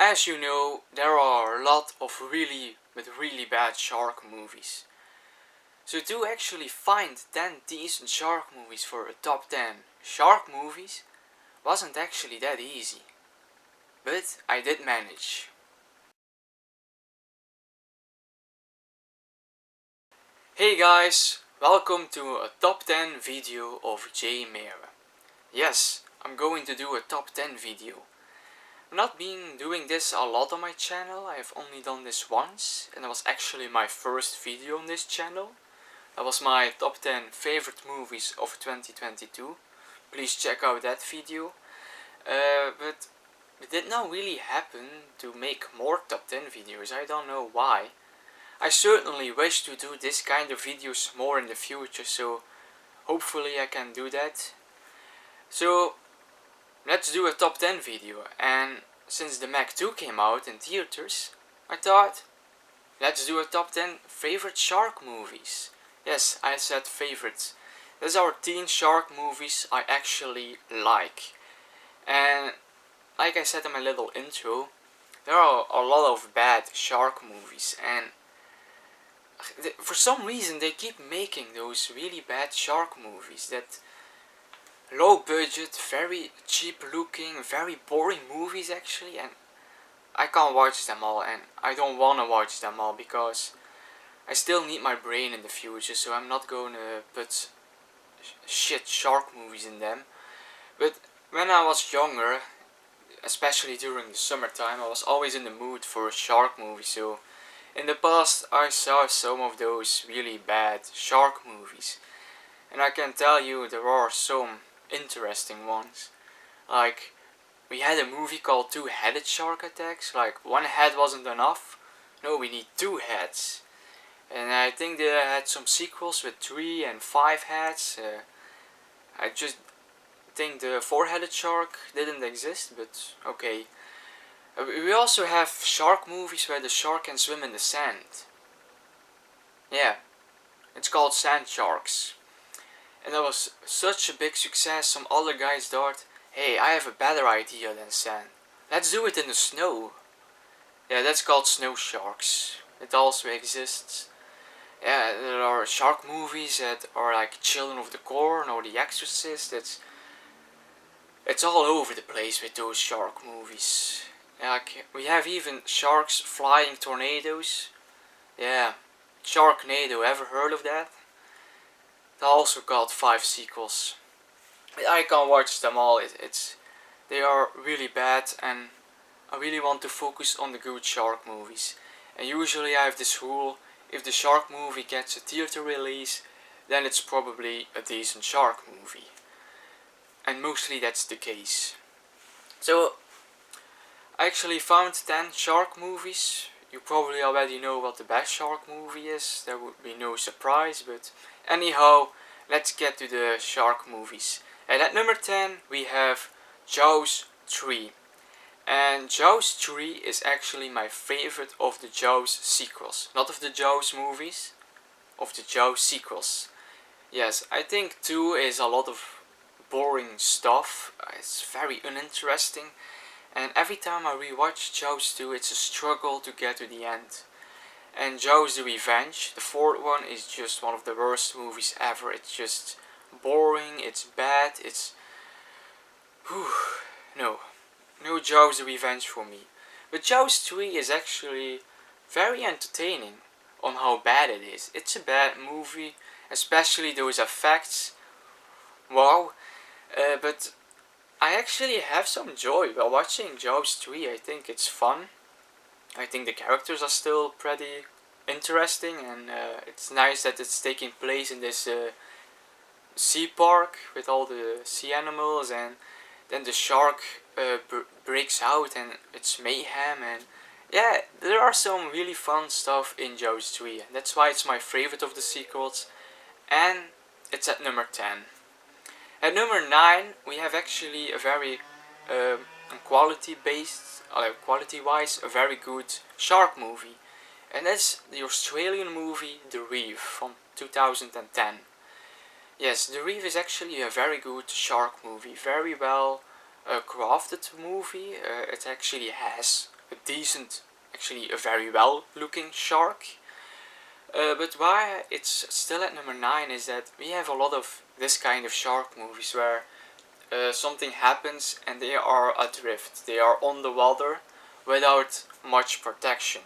As you know, there are a lot of really bad shark movies. So to actually find 10 decent shark movies for a top 10 shark movies wasn't actually that easy. But I did manage. Hey guys, welcome to a top 10 video of J Mera. Yes, I'm going to do a top 10 video. I've not been doing this a lot on my channel, I've only done this once, and it was actually my first video on this channel. That was my top 10 favorite movies of 2022. Please check out that video. But it did not really happen to make more top 10 videos, I don't know why. I certainly wish to do this kind of videos more in the future, so hopefully I can do that. So let's do a top 10 video, and since the Meg 2 came out in theaters, I thought let's do a top 10 favorite shark movies. Yes, I said favorites. These are teen shark movies I actually like. And like I said in my little intro, there are a lot of bad shark movies, and for some reason they keep making those really bad shark movies, that low budget, very cheap looking, very boring movies actually, and I can't watch them all, and I don't want to watch them all because I still need my brain in the future, so I'm not going to put shit shark movies in them. But when I was younger, especially during the summertime, I was always in the mood for a shark movie, so in the past I saw some of those really bad shark movies. And I can tell you there are some interesting ones. Like, we had a movie called Two-Headed Shark Attacks, like one head wasn't enough. No, we need two heads. And I think they had some sequels with 3 and 5 heads. I just think the four-headed shark didn't exist, but okay. We also have shark movies where the shark can swim in the sand. Yeah, it's called Sand Sharks. And that was such a big success, some other guys thought, hey, I have a better idea than sand. Let's do it in the snow. Yeah, that's called Snow Sharks. It also exists. Yeah, there are shark movies that are like Children of the Corn or The Exorcist. It's all over the place with those shark movies. Like, we have even sharks flying tornadoes. Yeah, Sharknado, ever heard of that? They also got 5 sequels. I can't watch them all, they are really bad, and I really want to focus on the good shark movies. And usually I have this rule, if the shark movie gets a theater release, then it's probably a decent shark movie. And mostly that's the case. So, I actually found 10 shark movies. You probably already know what the best shark movie is, there would be no surprise, but anyhow, let's get to the shark movies. And at number 10 we have Jaws 3. And Jaws 3 is actually my favorite of the Jaws sequels. Not of the Jaws movies, of the Jaws sequels. Yes, I think 2 is a lot of boring stuff. It's very uninteresting. And every time I rewatch Jaws 2, it's a struggle to get to the end. And Jaws the Revenge, the fourth one, is just one of the worst movies ever. It's just boring, it's bad, it's... Whew, no Jaws the Revenge for me. But Jaws 3 is actually very entertaining on how bad it is. It's a bad movie, especially those effects. Wow. But I actually have some joy while watching Jaws 3. I think it's fun. I think the characters are still pretty interesting, and it's nice that it's taking place in this sea park with all the sea animals, and then the shark breaks out and it's mayhem, and yeah, there are some really fun stuff in Jaws 3, and that's why it's my favorite of the sequels, and it's at number 10. At number 9 we have actually a very quality-wise, a very good shark movie, and that's the Australian movie The Reef from 2010. Yes, The Reef is actually a very good shark movie, very well crafted movie. It actually has a decent, actually a very well looking shark. But why it's still at number 9 is that we have a lot of this kind of shark movies where something happens and they are adrift. They are on the water without much protection.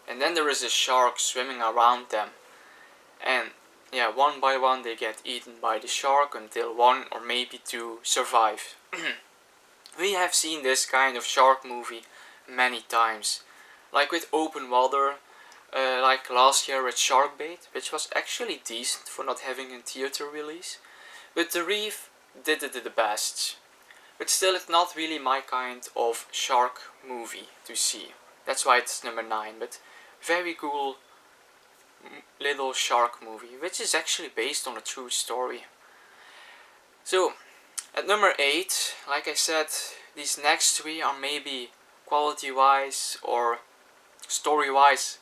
And then there is a shark swimming around them. And yeah, one by one they get eaten by the shark until one or maybe two survive. We have seen this kind of shark movie many times. Like with Open Water, like last year with Sharkbait, which was actually decent for not having a theater release. But The Reef did it the best. But still, it's not really my kind of shark movie to see. That's why it's number 9, but very cool little shark movie, which is actually based on a true story. So, at number 8, like I said, these next 3 are maybe quality-wise or story-wise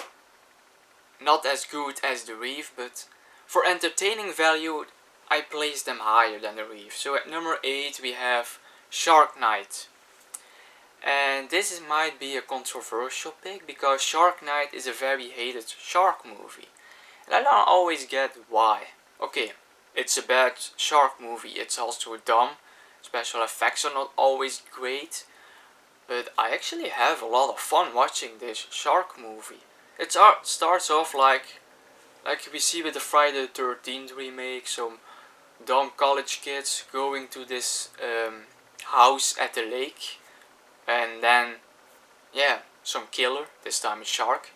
not as good as The Reef, but for entertaining value, I place them higher than The Reef. So at number 8 we have Shark Night. And this might be a controversial pick because Shark Night is a very hated shark movie. And I don't always get why. Okay, it's a bad shark movie, it's also dumb. Special effects are not always great. But I actually have a lot of fun watching this shark movie. It starts off like we see with the Friday the 13th remake, some dumb college kids going to this house at the lake, and then yeah, some killer, this time a shark,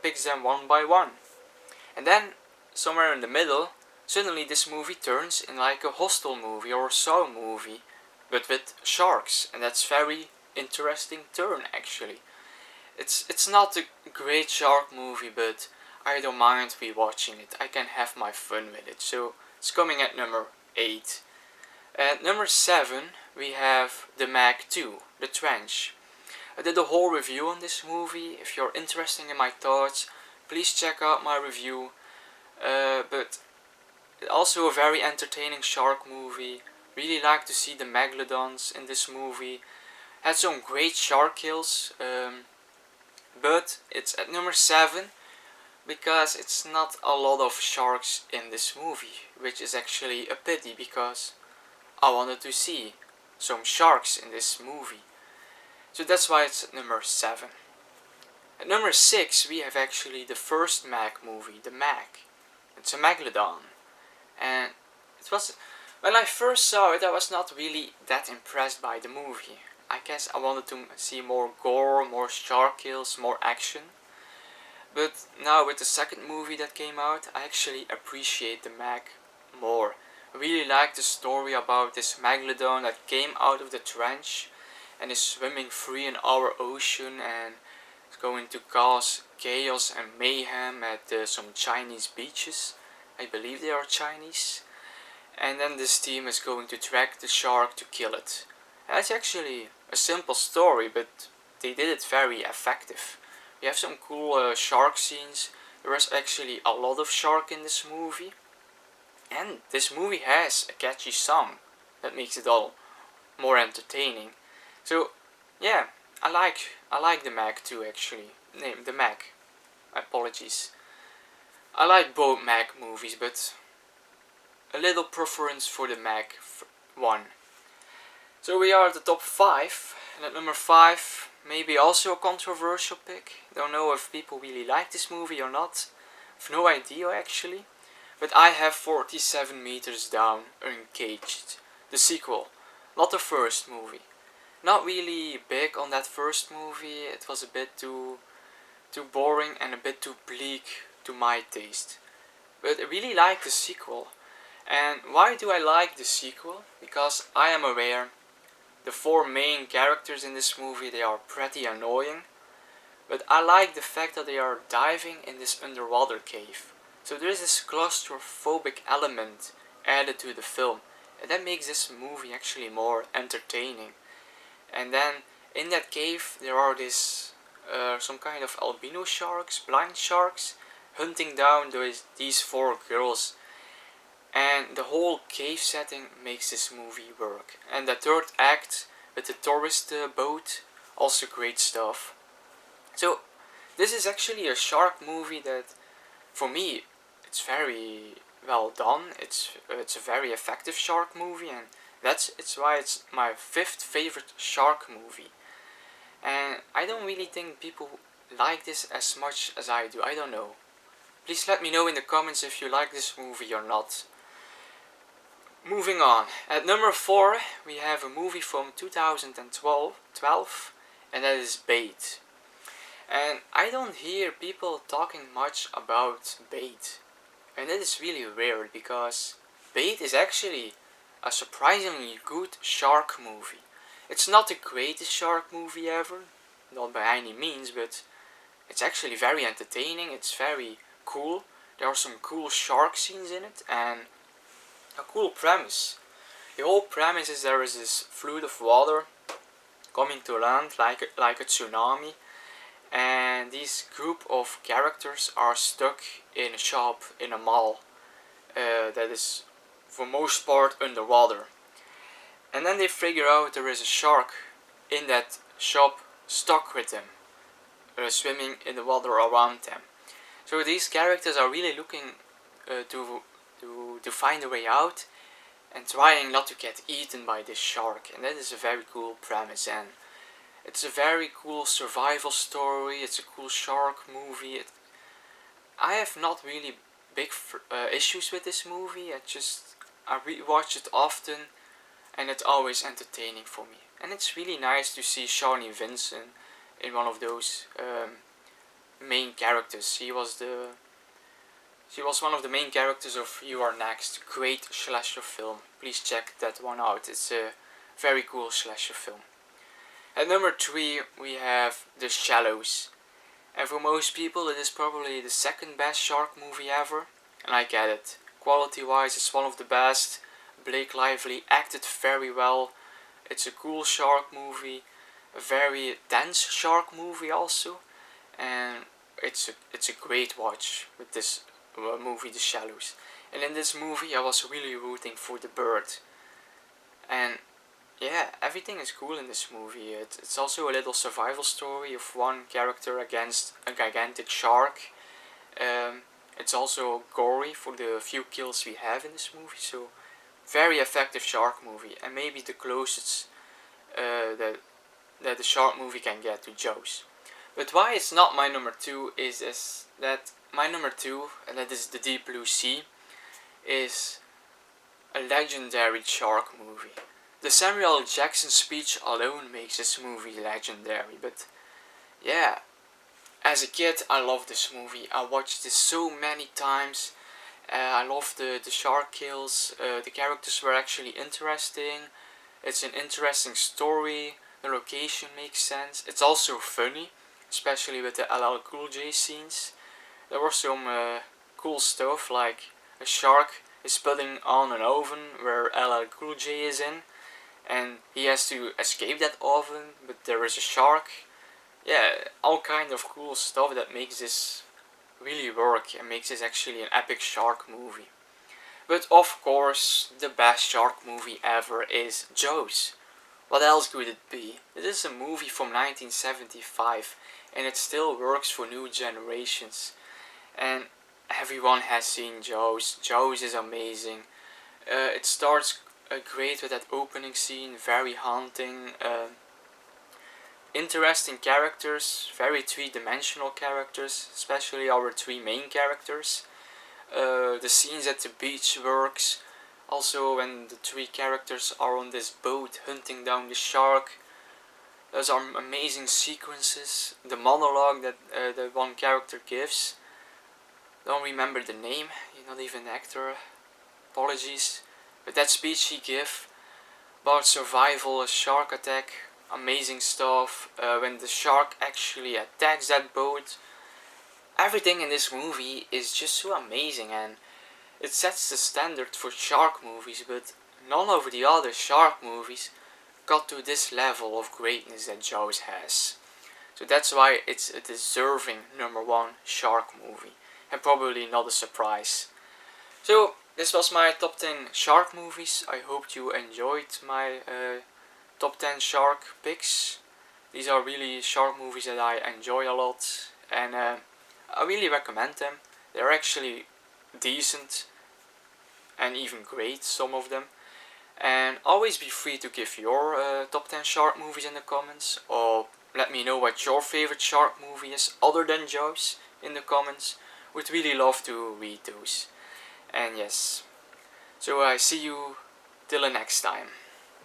picks them one by one. And then somewhere in the middle, suddenly this movie turns in like a Hostel movie or a Saw movie, but with sharks, and that's very interesting turn actually. It's not a great shark movie, but I don't mind rewatching it. I can have my fun with it. So it's coming at number 8. At number 7 we have The Meg 2, The Trench. I did a whole review on this movie. If you're interested in my thoughts, please check out my review. But also a very entertaining shark movie. Really like to see the megalodons in this movie. Had some great shark kills. But it's at number 7 because it's not a lot of sharks in this movie, which is actually a pity because I wanted to see some sharks in this movie. So that's why it's at number 7. At number 6 we have actually the first Meg movie, The Meg. It's a megalodon. And it was, when I first saw it I was not really that impressed by the movie. I guess I wanted to see more gore, more shark kills, more action. But now with the second movie that came out, I actually appreciate the Meg more. I really like the story about this megalodon that came out of the trench and is swimming free in our ocean and is going to cause chaos and mayhem at some Chinese beaches. I believe they are Chinese. And then this team is going to track the shark to kill it. And it's actually a simple story, but they did it very effective. We have some cool shark scenes. There is actually a lot of shark in this movie. And this movie has a catchy song that makes it all more entertaining. So yeah, I like The Meg too actually. Name The Meg. Apologies. I like both Meg movies, but a little preference for the Meg one. So we are at the top 5, and at number 5, maybe also a controversial pick. Don't know if people really like this movie or not. I've no idea actually. But I have 47 Meters Down, Uncaged. The sequel, not the first movie. Not really big on that first movie. It was a bit too boring and a bit too bleak to my taste. But I really like the sequel. And why do I like the sequel? Because I am aware the 4 main characters in this movie, they are pretty annoying. But I like the fact that they are diving in this underwater cave. So there is this claustrophobic element added to the film. And that makes this movie actually more entertaining. And then in that cave there are some kind of albino sharks, blind sharks, hunting down these 4 girls. And the whole cave setting makes this movie work. And the third act with the tourist boat Also great stuff. So this is actually a shark movie that, for me, it's very well done. It's a very effective shark movie, and it's why it's my 5th favorite shark movie. And I don't really think people like this as much as I do. I don't know. Please let me know in the comments if you like this movie or not. Moving on. At number 4 we have a movie from 2012, and that is Bait. And I don't hear people talking much about Bait. And that is really rare, because Bait is actually a surprisingly good shark movie. It's not the greatest shark movie ever, not by any means, but it's actually very entertaining, it's very cool. There are some cool shark scenes in it, and a cool premise. The whole premise is there is this flood of water coming to land like a tsunami, and this group of characters are stuck in a shop in a mall that is for most part underwater. And then they figure out there is a shark in that shop stuck with them, swimming in the water around them. So these characters are really looking to find a way out and trying not to get eaten by this shark. And that is a very cool premise, and it's a very cool survival story. It's a cool shark movie. I have not really big issues with this movie. I rewatch it often, and it's always entertaining for me. And it's really nice to see Shawnee Vincent in one of those main characters. She was one of the main characters of You Are Next. Great slasher film. Please check that one out. It's a very cool slasher film. At number 3 we have The Shallows. And for most people it is probably the 2nd best shark movie ever. And I get it. Quality wise it's one of the best. Blake Lively acted very well. It's a cool shark movie. A very dense shark movie also. And it's a great watch with this movie, The Shallows. And in this movie I was really rooting for the bird. And yeah, everything is cool in this movie. It's also a little survival story of one character against a gigantic shark. It's also gory for the few kills we have in this movie. So very effective shark movie, and maybe the closest that the shark movie can get to Jaws. But why it's not my number 2 is that my number 2, and that is The Deep Blue Sea, is a legendary shark movie. The Samuel L. Jackson speech alone makes this movie legendary. But yeah, as a kid I loved this movie. I watched this so many times. I loved the shark kills. The characters were actually interesting. It's an interesting story. The location makes sense. It's also funny, especially with the LL Cool J scenes. There was some cool stuff, like a shark is putting on an oven where LL Cool J is in, and he has to escape that oven, but there is a shark. Yeah, all kind of cool stuff that makes this really work and makes this actually an epic shark movie. But of course, the best shark movie ever is Jaws. What else could it be? It is a movie from 1975, and it still works for new generations. And everyone has seen Jaws. Jaws is amazing. It starts great with that opening scene, very haunting. Interesting characters, very three-dimensional characters, especially our 3 main characters. The scenes at the beach works. Also when the 3 characters are on this boat hunting down the shark. Those are amazing sequences. The monologue that the one character gives. Don't remember the name, he's not even an actor. Apologies. But that speech he gave about survival, a shark attack, amazing stuff. When the shark actually attacks that boat. Everything in this movie is just so amazing, and it sets the standard for shark movies, but none of the other shark movies got to this level of greatness that Jaws has. So that's why it's a deserving number 1 shark movie, and probably not a surprise. So this was my top 10 shark movies. I hope you enjoyed my top 10 shark picks. These are really shark movies that I enjoy a lot, and I really recommend them. They're actually decent and even great, some of them. And always be free to give your top 10 shark movies in the comments, or let me know what your favorite shark movie is other than Jaws in the comments. Would really love to read those. And yes, so I see you till the next time.